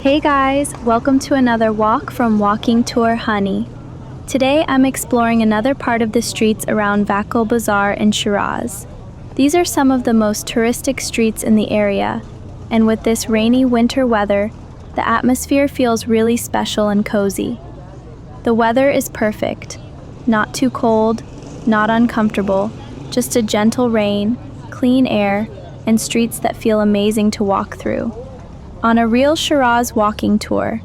Hey guys, welcome to another walk from Walking Tour Hani. Today I'm exploring another part of the streets around Vakil Bazaar in Shiraz. These are some of the most touristic streets in the area, and with this rainy winter weather, the atmosphere feels really special and cozy. The weather is perfect, not too cold, not uncomfortable, just a gentle rain, clean air, and streets that feel amazing to walk through. On a real Shiraz walking tour.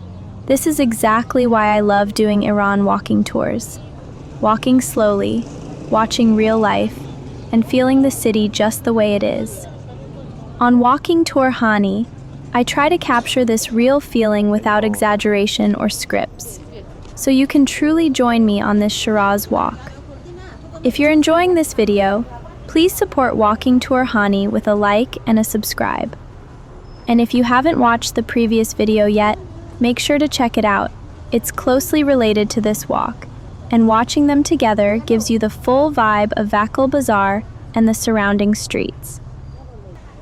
This is exactly why I love doing Iran walking tours. Walking slowly, watching real life, and feeling the city just the way it is. On Walking Tour Hani, I try to capture this real feeling without exaggeration or scripts, so you can truly join me on this Shiraz walk. If you're enjoying this video, please support Walking Tour Hani with a like and a subscribe. And if you haven't watched the previous video yet, make sure to check it out. It's closely related to this walk, and watching them together gives you the full vibe of Vakil Bazaar and the surrounding streets.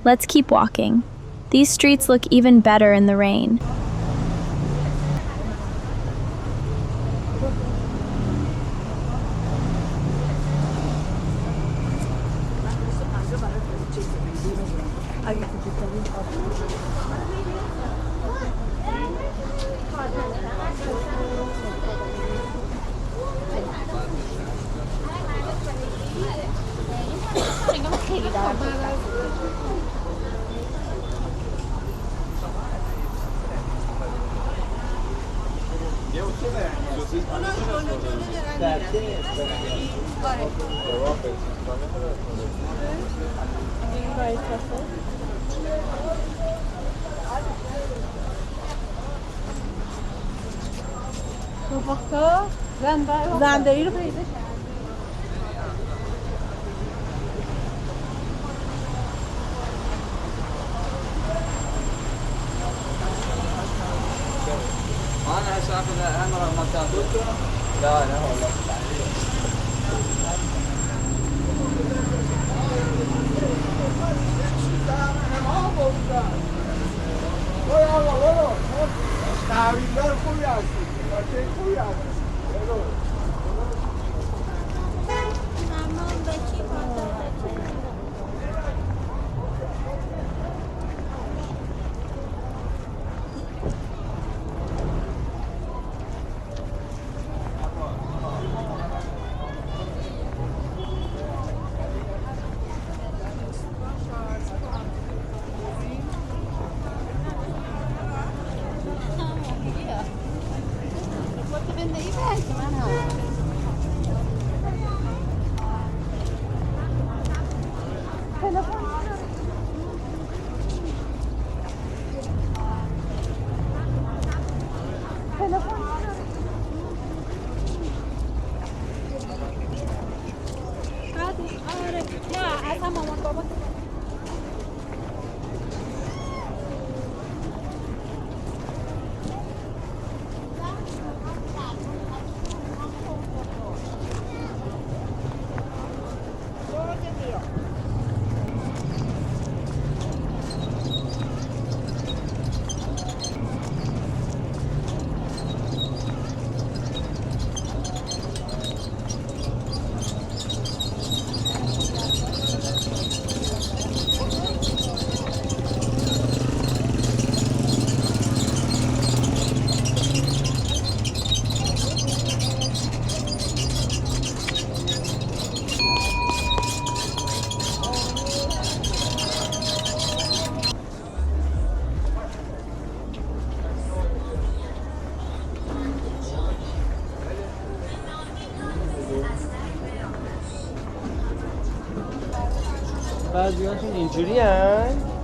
Let's keep walking. These streets look even better in the rain. زنده ای رو پیدا انا هسافر الامر المتابوت لا لا والله بعضیاشون اینجوری هن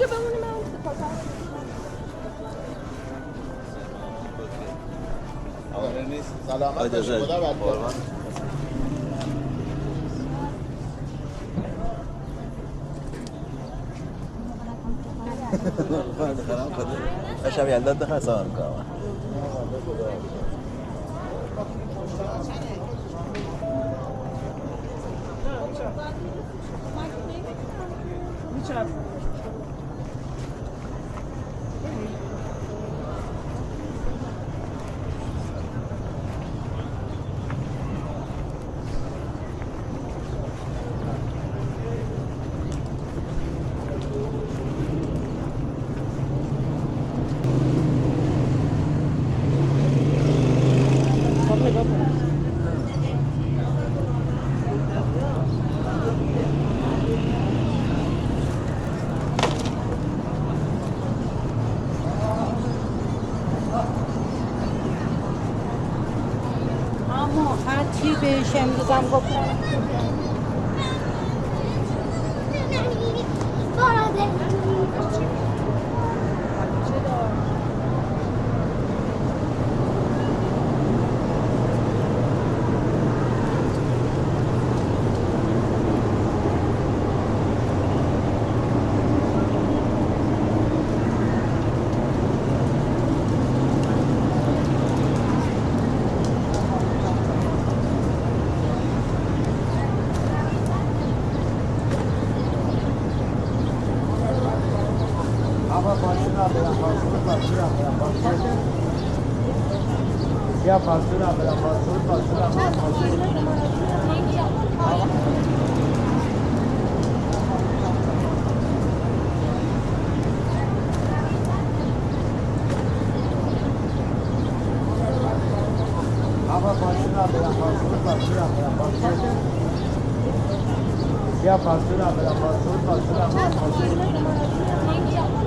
اونجا بمونیم من آقا نیست سلامت باشه خدا برکت. اشب یلدت دخل سوار میکنم اما هر چی بهش امروزم گفتم یا فاصله برام فاصله آقا فاصله برام فاصله یا فاصله برام فاصله